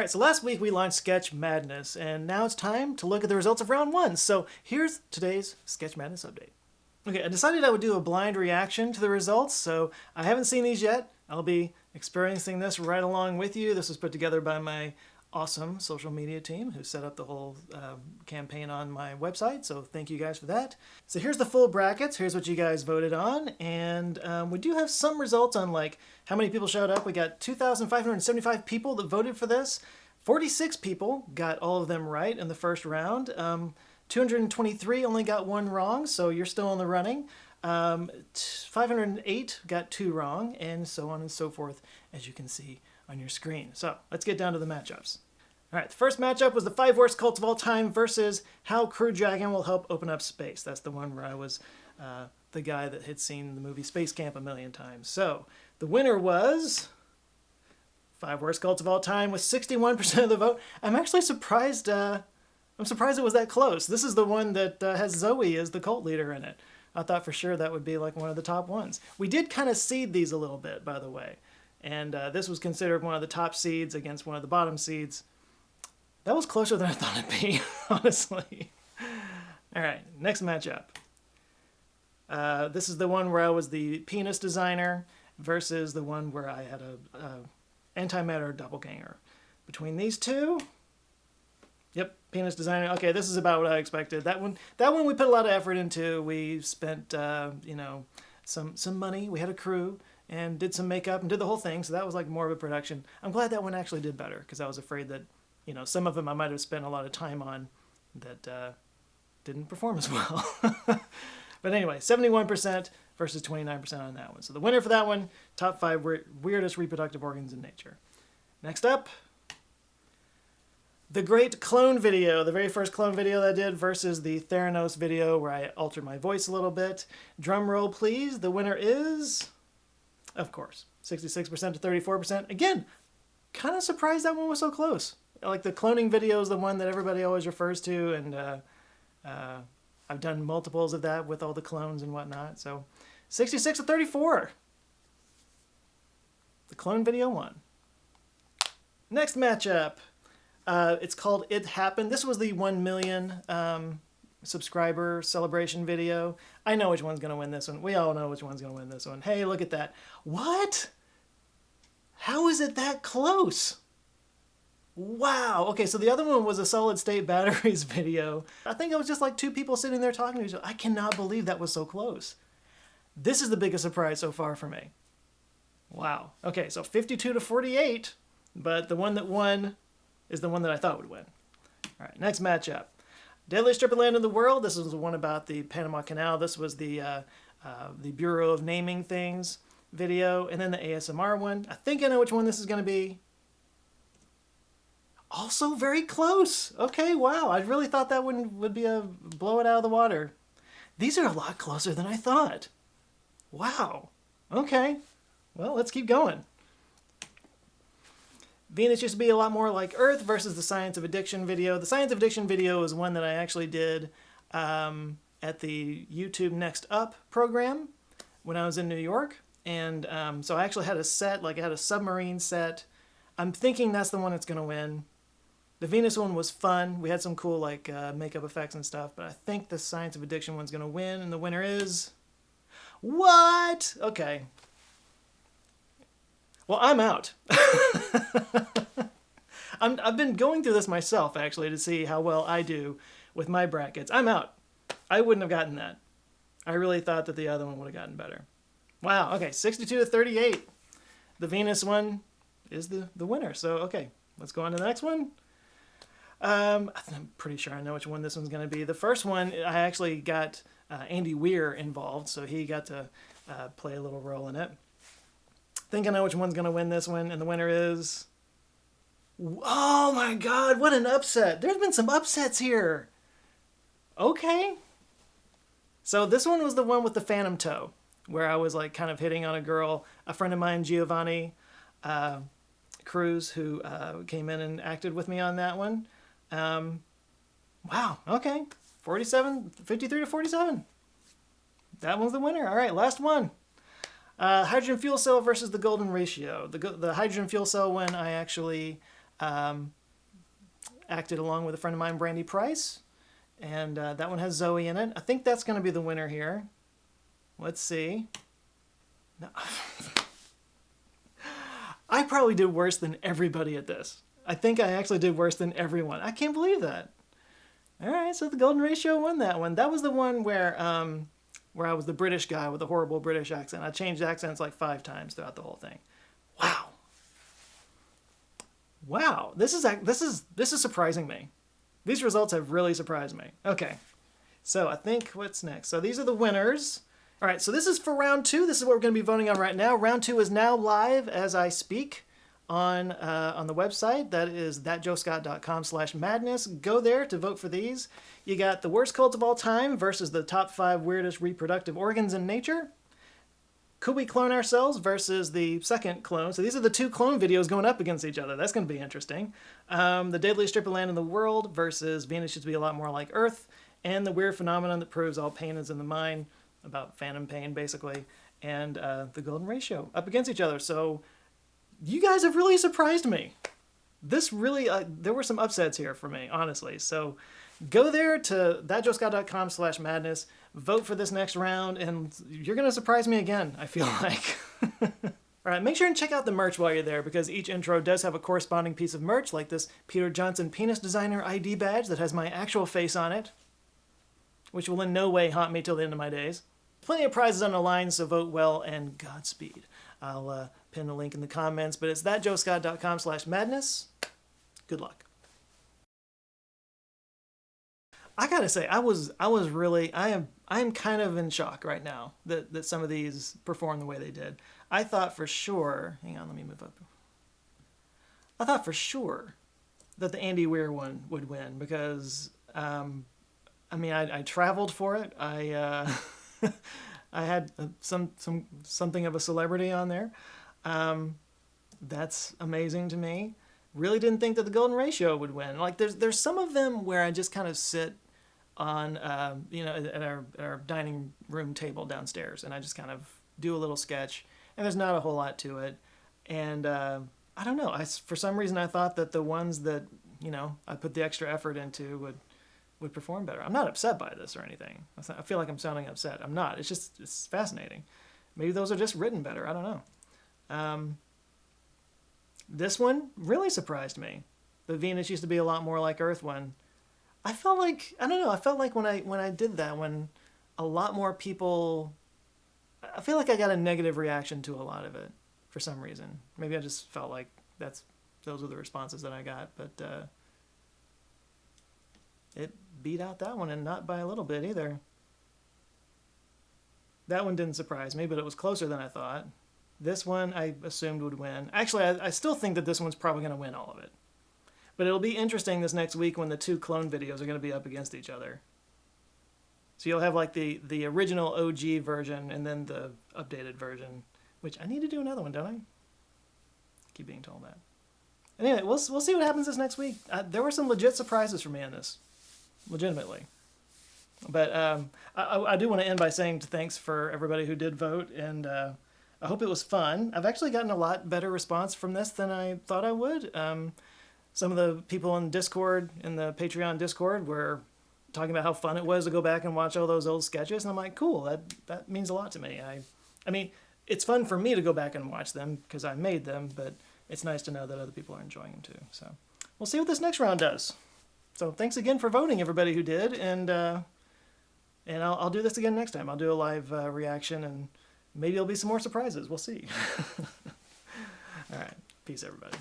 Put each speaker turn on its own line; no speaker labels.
Alright, so last week we launched Sketch Madness, and now it's time to look at the results of round one. So here's today's Sketch Madness update. Okay, I decided I would do a blind reaction to the results, so I haven't seen these yet. I'll be experiencing this right along with you. This was put together by my awesome social media team who set up the whole campaign on my website, so thank you guys for that. So here's the full brackets. Here's what you guys voted on, and we do have some results on like how many people showed up. We got 2,575 people that voted for this. 46 people got all of them right in the first round. 223 only got one wrong, so you're still in the running. 508 got two wrong, and so on and so forth, as you can see on your screen. So let's get down to the matchups. All right, the first matchup was the 5 worst cults of all time versus how Crew Dragon will help open up space. That's the one where I was the guy that had seen the movie Space Camp a million times. So the winner was 5 worst cults of all time with 61% of the vote. I'm actually surprised. I'm surprised it was that close. This is the one that has Zoe as the cult leader in it. I thought for sure that would be like one of the top ones. We did kind of seed these a little bit, by the way. And this was considered one of the top seeds against one of the bottom seeds. That was closer than I thought it'd be, honestly. All right, next matchup. This is the one where I was the penis designer versus the one where I had a antimatter doppelganger. Between these two, yep, penis designer. Okay, this is about what I expected. That one we put a lot of effort into. We spent, you know, some money. We had a crew and did some makeup and did the whole thing. So that was like more of a production. I'm glad that one actually did better because I was afraid that, you know, some of them I might have spent a lot of time on that didn't perform as well. But anyway, 71% versus 29% on that one. So the winner for that one, top 5 weirdest reproductive organs in nature. Next up, the great clone video, the very first clone video that I did versus the Theranos video where I altered my voice a little bit. Drum roll, please. The winner is, of course, 66% to 34%. Again, kind of surprised that one was so close. Like the cloning video is the one that everybody always refers to, and I've done multiples of that with all the clones and whatnot. So 66 to 34. The clone video won. Next matchup. It's called It Happened. This was the 1 million subscriber celebration video. I know which one's going to win this one. We all know which one's going to win this one. Hey, look at that. What? How is it that close? Wow. Okay, so the other one was a solid state batteries video. I think it was just like 2 people sitting there talking to each other. I cannot believe that was so close. This is the biggest surprise so far for me. Wow. Okay, so 52 to 48, but the one that won is the one that I thought would win. All right, next matchup. Deadliest strip of land in the world. This was the one about the Panama Canal. This was the Bureau of Naming Things video, and then the ASMR one. I think I know which one this is going to be. Also very close. Okay, wow. I really thought that one would be a blow it out of the water. These are a lot closer than I thought. Wow. Okay. Well, let's keep going. Venus used to be a lot more like Earth versus the Science of Addiction video. The Science of Addiction video is one that I actually did at the YouTube Next Up program when I was in New York. And so I actually had a set, like I had a submarine set. I'm thinking that's the one that's going to win. The Venus one was fun. We had some cool like makeup effects and stuff, but I think the Science of Addiction one's going to win, and the winner is... What? Okay. Well, I'm out. I've been going through this myself, actually, to see how well I do with my brackets. I'm out. I wouldn't have gotten that. I really thought that the other one would have gotten better. Wow, okay, 62 to 38. The Venus one is the winner. So, okay, let's go on to the next one. I'm pretty sure I know which one this one's going to be. The first one, I actually got Andy Weir involved, so he got to play a little role in it. Think I know which one's going to win this one, and the winner is... Oh my god, what an upset. There's been some upsets here. Okay. So this one was the one with the phantom toe, where I was like kind of hitting on a girl. A friend of mine, Giovanni Cruz, who came in and acted with me on that one. Wow, okay. 53 to 47. That one's the winner. All right, last one. Hydrogen fuel cell versus the golden ratio. The hydrogen fuel cell one I actually acted along with a friend of mine, Brandy Price. And that one has Zoe in it. I think that's going to be the winner here. Let's see. No. I probably did worse than everybody at this. I think I actually did worse than everyone. I can't believe that. All right, so the Golden Ratio won that one. That was the one where I was the British guy with a horrible British accent. I changed accents like 5 times throughout the whole thing. Wow. Wow, this is surprising me. These results have really surprised me. Okay, so I think what's next? So these are the winners. All right, so this is for round 2. This is what we're going to be voting on right now. Round 2 is now live as I speak on the website. That is thatjoescott.com/madness. Go there to vote for these. You got the worst cults of all time versus the top 5 weirdest reproductive organs in nature. Could we clone ourselves versus the second clone? So these are the 2 clone videos going up against each other. That's going to be interesting. The deadliest strip of land in the world versus Venus should be a lot more like Earth. And the weird phenomenon that proves all pain is in the mind, about phantom pain, basically. And the Golden Ratio up against each other. So you guys have really surprised me. This really, there were some upsets here for me, honestly. So go there to thatjoescott.com/madness. Vote for this next round, and you're going to surprise me again, I feel like. All right, make sure and check out the merch while you're there, because each intro does have a corresponding piece of merch, like this Peter Johnson Penis Designer ID badge that has my actual face on it, which will in no way haunt me till the end of my days. Plenty of prizes on the line, so vote well and Godspeed. I'll pin the link in the comments, but it's thatjoescott.com/madness. Good luck. I gotta say, I am kind of in shock right now that some of these performed the way they did. I thought for sure, hang on, let me move up. I thought for sure that the Andy Weir one would win because, I mean, I traveled for it. I had something of a celebrity on there. That's amazing to me. Really didn't think that the Golden Ratio would win. Like there's some of them where I just kind of sit on at our dining room table downstairs, and I just kind of do a little sketch, and there's not a whole lot to it. And I don't know. For some reason I thought that the ones that I put the extra effort into would perform better. I'm not upset by this or anything. I feel like I'm sounding upset. I'm not. It's fascinating. Maybe those are just written better. I don't know. This one really surprised me. The Venus used to be a lot more like Earth one. I felt like, I don't know, I felt like when I did that, when a lot more people, I feel like I got a negative reaction to a lot of it for some reason. Maybe I just felt like those were the responses that I got, but it beat out that one, and not by a little bit either. That one didn't surprise me, but it was closer than I thought. This one I assumed would win. Actually, I still think that this one's probably going to win all of it. But it'll be interesting this next week when the 2 clone videos are going to be up against each other. So you'll have like the original OG version and then the updated version, which I need to do another one, don't I? Keep being told that. Anyway, we'll see what happens this next week. There were some legit surprises for me in this. Legitimately. But I do want to end by saying thanks for everybody who did vote, and I hope it was fun. I've actually gotten a lot better response from this than I thought I would. Some of the people in Discord, in the Patreon Discord, were talking about how fun it was to go back and watch all those old sketches, and I'm like, cool, that means a lot to me. I mean, it's fun for me to go back and watch them because I made them, but it's nice to know that other people are enjoying them too. So we'll see what this next round does. So thanks again for voting, everybody who did, and I'll do this again next time. I'll do a live reaction, and maybe there'll be some more surprises. We'll see. All right. Peace, everybody.